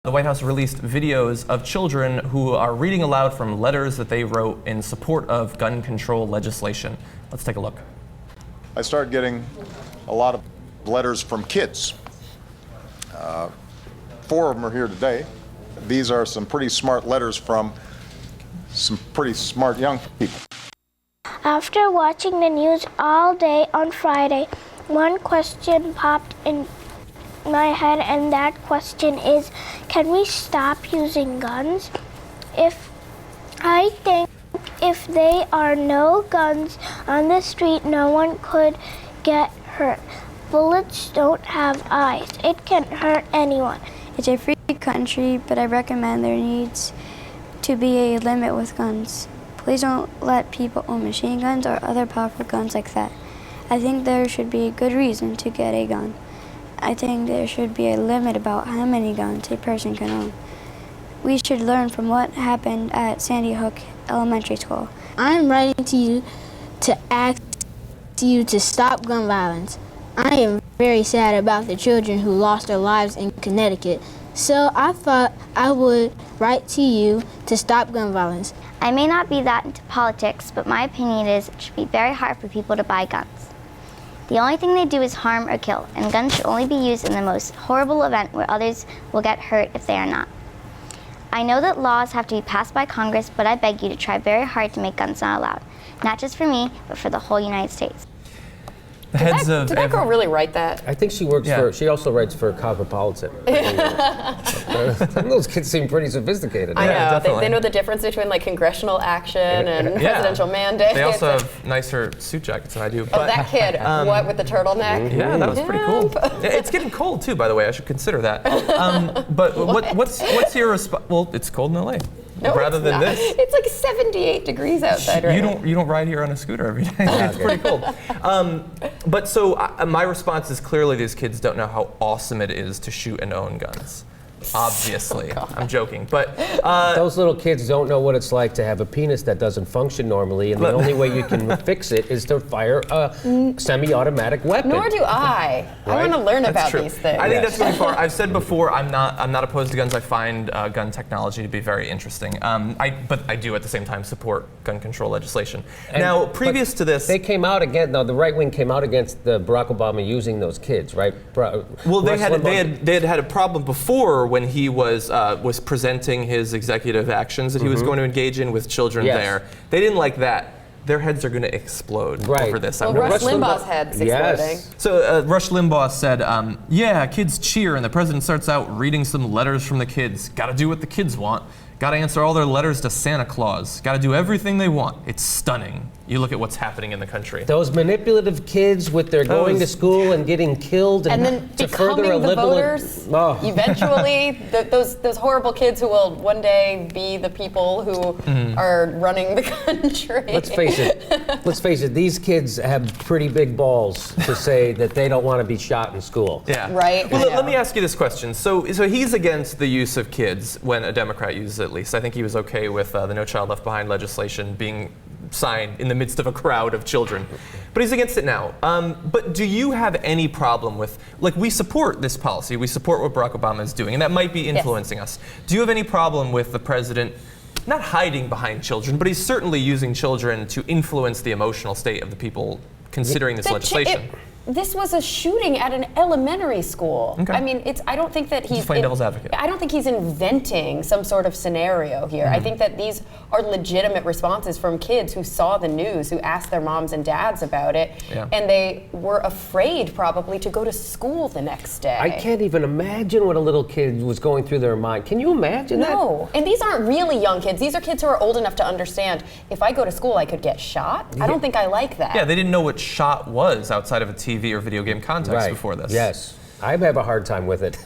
The White House released videos of children who are reading aloud from letters that they wrote in support of gun control legislation. Let's take a look. I started getting a lot of letters from kids. 4 of them are here today. These are some pretty smart letters from some pretty smart young people. After watching the news all day on Friday, one question popped in my head, and that question is, can we stop using guns? I think if there are no guns on the street, no one could get hurt. Bullets don't have eyes. It can hurt anyone. It's a free country, but I recommend there needs to be a limit with guns. Please don't let people own machine guns or other powerful guns like that. I think there should be a good reason to get a gun. I think there should be a limit about how many guns a person can own. We should learn from what happened at Sandy Hook Elementary School. I'm writing to you to ask you to stop gun violence. I am very sad about the children who lost their lives in Connecticut, so I thought I would write to you to stop gun violence. I may not be that into politics, but my opinion is it should be very hard for people to buy guns. The only thing they do is harm or kill, and guns should only be used in the most horrible event where others will get hurt if they are not. I know that laws have to be passed by Congress, but I beg you to try very hard to make guns not allowed. Not just for me, but for the whole United States. Did that girl really write that? I think she works for, she also writes for Cosmopolitan. Those kids seem pretty sophisticated. I know, definitely. they know the difference between like congressional action and presidential mandates. They also have nicer suit jackets than I do. But, that kid, what with the turtleneck? Yeah, that was pretty cool. It's getting cold too, by the way. I should consider that. But what's your response? Well, it's cold in LA. No, rather than not. this. It's like 78 degrees outside right now. You don't ride here on a scooter every day. It's pretty cold. But so my response is clearly these kids don't know how awesome it is to shoot and own guns. Obviously. I'm joking. But those little kids don't know what it's like to have a penis that doesn't function normally, and the only way you can fix it is to fire a semi-automatic weapon. Nor do I. I want to learn about these things. I think that's going far. I've said before, I'm not opposed to guns. I find gun technology to be very interesting. But I do at the same time support gun control legislation. Now, previous to this, they came out again. No, the right wing came out against Barack Obama using those kids, right? Well, they had a problem before when he was presenting his executive actions that he was going to engage in with children there. They didn't like that. Their heads are going to explode over this. Well, Rush Limbaugh's head's exploding. So Rush Limbaugh said, yeah, kids cheer, and the president starts out reading some letters from the kids. Got to do what the kids want. Got to answer all their letters to Santa Claus. Got to do everything they want. It's stunning. You look at what's happening in the country. Those manipulative kids with their going to school and getting killed and then to becoming further the voters. Eventually, those horrible kids who will one day be the people who are running the country. Let's face it. These kids have pretty big balls to say that they don't want to be shot in school. Yeah. Right. Well, let me ask you this question. So he's against the use of kids when a Democrat uses it. At least I think he was okay with the No Child Left Behind legislation being signed in the midst of a crowd of children, but he's against it now. But do you have any problem with, like, we support this policy, we support what Barack Obama is doing, and that might be influencing us. Do you have any problem with the president not hiding behind children, but he's certainly using children to influence the emotional state of the people considering this legislation? This was a shooting at an elementary school. Okay. I mean, I don't think that he's playing devil's advocate. I don't think he's inventing some sort of scenario here. I think that these are legitimate responses from kids who saw the news, who asked their moms and dads about it, and they were afraid probably to go to school the next day. I can't even imagine what a little kid was going through their mind. Can you imagine that? No, and these aren't really young kids. These are kids who are old enough to understand, if I go to school, I could get shot. I don't think I like that. Yeah, they didn't know what shot was outside of a TV or video game context before this. Yes. I have a hard time with it.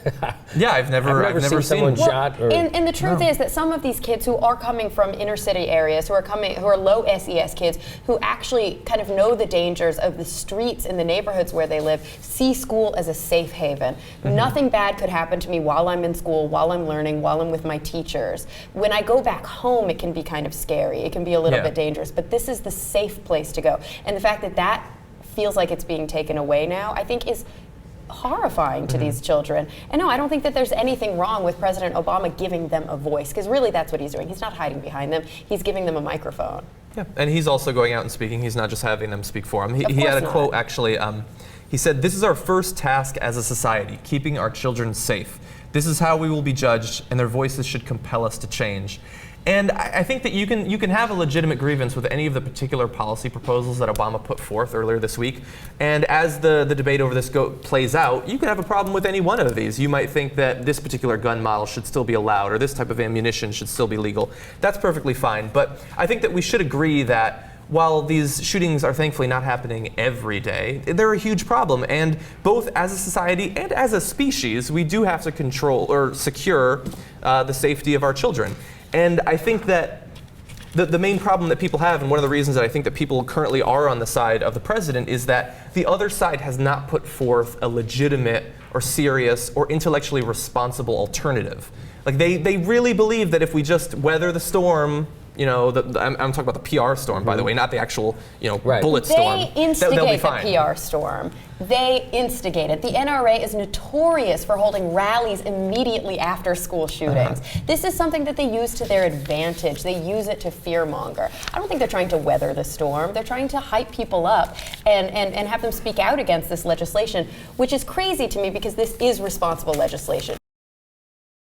Yeah, I've never seen someone shot. And the truth is that some of these kids who are coming from inner city areas, who are low SES kids, who actually kind of know the dangers of the streets in the neighborhoods where they live, see school as a safe haven. Nothing bad could happen to me while I'm in school, while I'm learning, while I'm with my teachers. When I go back home, it can be kind of scary. It can be a little bit dangerous, but this is the safe place to go. And the fact that feels like it's being taken away now, I think is horrifying to these children. And no, I don't think that there's anything wrong with President Obama giving them a voice, because really that's what he's doing. He's not hiding behind them. He's giving them a microphone. Yeah, and he's also going out and speaking. He's not just having them speak for him. He Of had course a not. quote, actually. He said, "This is our first task as a society, keeping our children safe. This is how we will be judged, and their voices should compel us to change." And I think that you can have a legitimate grievance with any of the particular policy proposals that Obama put forth earlier this week. And as the debate over this plays out, you can have a problem with any one of these. You might think that this particular gun model should still be allowed, or this type of ammunition should still be legal. That's perfectly fine. But I think that we should agree that while these shootings are thankfully not happening every day, they're a huge problem. And both as a society and as a species, we do have to control or secure the safety of our children. And I think that the main problem that people have, and one of the reasons that I think that people currently are on the side of the president, is that the other side has not put forth a legitimate or serious or intellectually responsible alternative. Like they really believe that if we just weather the storm, you know, I'm talking about the PR storm, by the way, not the actual, bullet storm. They instigate the PR storm. They instigate it. The NRA is notorious for holding rallies immediately after school shootings. This is something that they use to their advantage. They use it to fearmonger. I don't think they're trying to weather the storm. They're trying to hype people up and have them speak out against this legislation, which is crazy to me because this is responsible legislation.